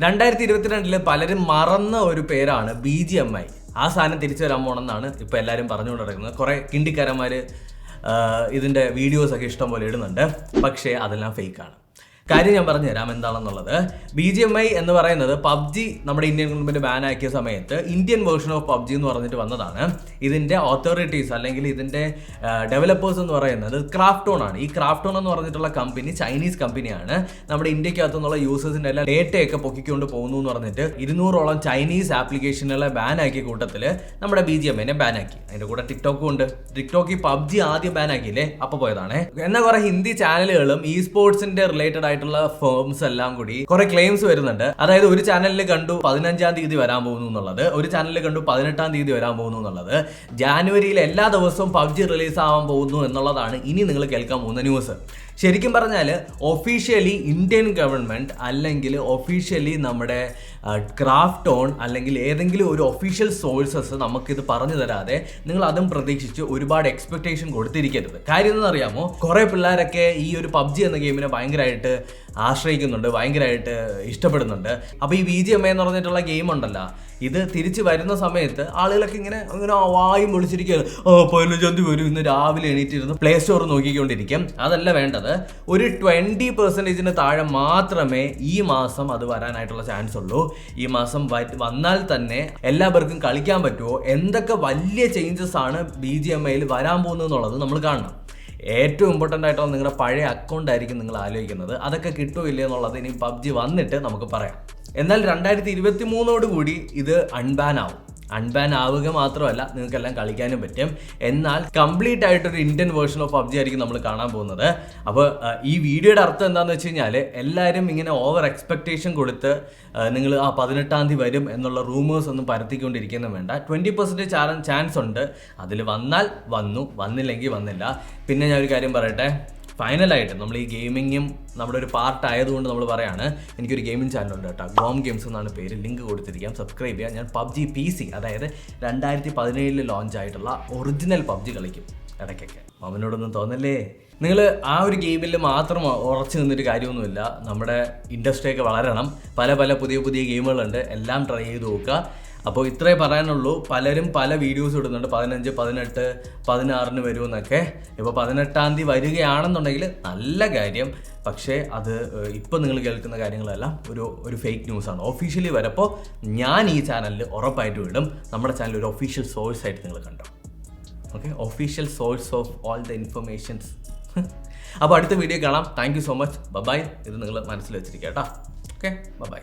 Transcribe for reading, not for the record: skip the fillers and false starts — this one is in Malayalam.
2022 പലരും മറന്ന ഒരു പേരാണ് BGMI. ആ സാധനം തിരിച്ചു വരാൻ പോണെന്നാണ് ഇപ്പോൾ എല്ലാവരും പറഞ്ഞുകൊണ്ട് നടക്കുന്നത്. കുറേ കിണ്ടിക്കാരന്മാർ ഇതിൻ്റെ വീഡിയോസൊക്കെ ഇഷ്ടം പോലെ ഇടുന്നുണ്ട്. പക്ഷേ അതെല്ലാം ഫേക്കാണ്. കാര്യം ഞാൻ പറഞ്ഞുതരാം എന്താണെന്നുള്ളത്. BGMI എന്ന് പറയുന്നത് പബ്ജി നമ്മുടെ ഇന്ത്യൻ ഗവൺമെൻറ് ബാൻ ആക്കിയ സമയത്ത് ഇന്ത്യൻ വേർഷൻ ഓഫ് പബ്ജി എന്ന് പറഞ്ഞിട്ട് വന്നതാണ്. ഇതിൻ്റെ ഓത്തോറിറ്റീസ് അല്ലെങ്കിൽ ഇതിൻ്റെ ഡെവലപ്പേഴ്സ് എന്ന് പറയുന്നത് ക്രാഫ്റ്റോൺ ആണ്. ഈ ക്രാഫ്റ്റോൺ എന്ന് പറഞ്ഞിട്ടുള്ള കമ്പനി ചൈനീസ് കമ്പനിയാണ്. നമ്മുടെ ഇന്ത്യക്കകത്തു നിന്നുള്ള യൂസേഴ്സിൻ്റെ എല്ലാം ഡേറ്റയൊക്കെ പൊക്കിക്കൊണ്ട് പോകുന്നു എന്ന് പറഞ്ഞിട്ട് 200ഓളം ചൈനീസ് ആപ്ലിക്കേഷനുകളെ ബാൻ ആക്കിയ കൂട്ടത്തിൽ നമ്മുടെ BGMIനെ ബാൻ ആക്കി. അതിൻ്റെ കൂടെ ടിക്ടോക്കും ഉണ്ട്. ടിക്ടോക്ക് ഈ പബ്ജി ആദ്യം ബാൻ ആക്കിയില്ലേ, അപ്പോൾ പോയതാണ്. എന്നാൽ കുറേ ഹിന്ദി ചാനലുകളും ഈ സ്പോർട്സിൻ്റെ റിലേറ്റഡ് ആയിട്ടുള്ള ഫേംസ് എല്ലാം കൂടി കുറെ ക്ലെയിംസ് വരുന്നുണ്ട്. അതായത് ഒരു ചാനലിൽ കണ്ടു 15-ാം തീയതി വരാൻ പോകുന്നു എന്നുള്ളത്, ഒരു ചാനലിൽ കണ്ടു 18-ാം തീയതി വരാൻ പോകുന്നു എന്നുള്ളത്, ജാനുവരിയിൽ എല്ലാ ദിവസവും പബ്ജി റിലീസ് ആവാൻ പോകുന്നു എന്നുള്ളതാണ് ഇനി നിങ്ങൾ കേൾക്കാൻ പോകുന്ന ന്യൂസ്. ശരിക്കും പറഞ്ഞാൽ ഒഫീഷ്യലി ഇന്ത്യൻ ഗവൺമെൻറ് അല്ലെങ്കിൽ ഒഫീഷ്യലി നമ്മുടെ ക്രാഫ്റ്റോൺ അല്ലെങ്കിൽ ഏതെങ്കിലും ഒരു ഒഫീഷ്യൽ സോഴ്സസ് നമുക്കിത് പറഞ്ഞു തരാതെ നിങ്ങൾ അതും പ്രതീക്ഷിച്ച് ഒരുപാട് എക്സ്പെക്ടേഷൻ കൊടുത്തിരിക്കരുത്. കാര്യം എന്നറിയാമോ, കുറേ പിള്ളേരൊക്കെ ഈ ഒരു പബ്ജി എന്ന ഗെയിമിനെ ഭയങ്കരമായിട്ട് ആശ്രയിക്കുന്നുണ്ട്, ഭയങ്കരമായിട്ട് ഇഷ്ടപ്പെടുന്നുണ്ട്. അപ്പോൾ ഈ BGMI എന്ന് പറഞ്ഞിട്ടുള്ള ഗെയിം ഉണ്ടല്ലോ, ഇത് തിരിച്ച് വരുന്ന സമയത്ത് ആളുകളൊക്കെ ഇങ്ങനെ വായും വിളിച്ചിരിക്കുകയാണ്. 15-ാം തീയതി വരും, ഇന്ന് രാവിലെ എണീറ്റിരുന്ന് പ്ലേ സ്റ്റോർ നോക്കിക്കൊണ്ടിരിക്കും. അതല്ല വേണ്ടത്. ഒരു 20% താഴെ മാത്രമേ ഈ മാസം അത് വരാനായിട്ടുള്ള ചാൻസ് ഉള്ളൂ. ഈ മാസം വന്നാൽ തന്നെ എല്ലാവർക്കും കളിക്കാൻ പറ്റുമോ, എന്തൊക്കെ വലിയ ചേഞ്ചസ് ആണ് BGMIയിൽ വരാൻ പോകുന്നത് എന്നുള്ളത് നമ്മൾ കാണണം. ഏറ്റവും ഇമ്പോർട്ടൻ്റ് ആയിട്ടുള്ള നിങ്ങളുടെ പഴയ അക്കൗണ്ട് ആയിരിക്കും നിങ്ങൾ ആലോചിക്കുന്നത്. അതൊക്കെ കിട്ടുമോ ഇല്ലേ എന്നുള്ളത് ഇനി പബ്ജി വന്നിട്ട് നമുക്ക് പറയാം. എന്നാൽ 2023 കൂടി ഇത് അൺബാൻ ആവും. അൺബാൻ ആവുക മാത്രമല്ല, നിങ്ങൾക്കെല്ലാം കളിക്കാനും പറ്റും. എന്നാൽ കംപ്ലീറ്റ് ആയിട്ടൊരു ഇന്ത്യൻ വേർഷൻ ഓഫ് പബ്ജി ആയിരിക്കും നമ്മൾ കാണാൻ പോകുന്നത്. അപ്പോൾ ഈ വീഡിയോയുടെ അർത്ഥം എന്താണെന്ന് വെച്ച് കഴിഞ്ഞാൽ, എല്ലാവരും ഇങ്ങനെ ഓവർ എക്സ്പെക്ടേഷൻ കൊടുത്ത് നിങ്ങൾ 18-ാം തീയതി വരും എന്നുള്ള റൂമേഴ്സ് ഒന്നും പരത്തിക്കൊണ്ടിരിക്കുന്നു വേണ്ട. 20% ചാൻസ് ഉണ്ട്. അതിൽ വന്നാൽ വന്നു, വന്നില്ലെങ്കിൽ വന്നില്ല. പിന്നെ ഞാൻ ഒരു കാര്യം പറയട്ടെ, ഫൈനലായിട്ട് നമ്മൾ ഈ ഗെയിമിങ്ങും നമ്മുടെ ഒരു പാർട്ട് ആയതുകൊണ്ട് നമ്മൾ പറയാണ്, എനിക്കൊരു ഗെയിമിംഗ് ചാനലുണ്ട് കേട്ടോ, ഗോം ഗെയിംസ് എന്നാണ് പേര്. ലിങ്ക് കൊടുത്തിരിക്കാം, സബ്സ്ക്രൈബ് ചെയ്യാം. ഞാൻ പബ്ജി PC, അതായത് 2017 ലോഞ്ച് ആയിട്ടുള്ള ഒറിജിനൽ പബ്ജി കളിക്കും ഇടയ്ക്കൊക്കെ. അവനോടൊന്നും തോന്നല്ലേ. നിങ്ങൾ ആ ഒരു ഗെയിമിൽ മാത്രം ഉറച്ചു നിന്നൊരു കാര്യമൊന്നുമില്ല. നമ്മുടെ ഇൻഡസ്ട്രിയൊക്കെ വളരണം. പല പുതിയ ഗെയിമുകളുണ്ട്, എല്ലാം ട്രൈ ചെയ്ത് നോക്കുക. അപ്പോൾ ഇത്രേ പറയാനുള്ളൂ. പലരും പല വീഡിയോസ് ഇടുന്നുണ്ട്, 15, 18, 16 വരുമെന്നൊക്കെ. ഇപ്പോൾ 18-ാം തീയതി വരികയാണെന്നുണ്ടെങ്കിൽ നല്ല കാര്യം. പക്ഷേ അത് ഇപ്പോൾ നിങ്ങൾ കേൾക്കുന്ന കാര്യങ്ങളെല്ലാം ഒരു ഫേക്ക് ന്യൂസാണ്. ഒഫീഷ്യലി വരപ്പോൾ ഞാൻ ഈ ചാനലിൽ ഉറപ്പായിട്ട് വിടും. നമ്മുടെ ചാനൽ ഒരു ഒഫീഷ്യൽ സോഴ്സ് ആയിട്ട് നിങ്ങൾ കണ്ടോ. Okay, official source of all the informations. അപ്പോൾ അടുത്ത വീഡിയോ കാണാം. Thank you so much. Bye. ഇത് നിങ്ങൾ മനസ്സിൽ വെച്ചിരിക്കുക കേട്ടോ. Okay, by.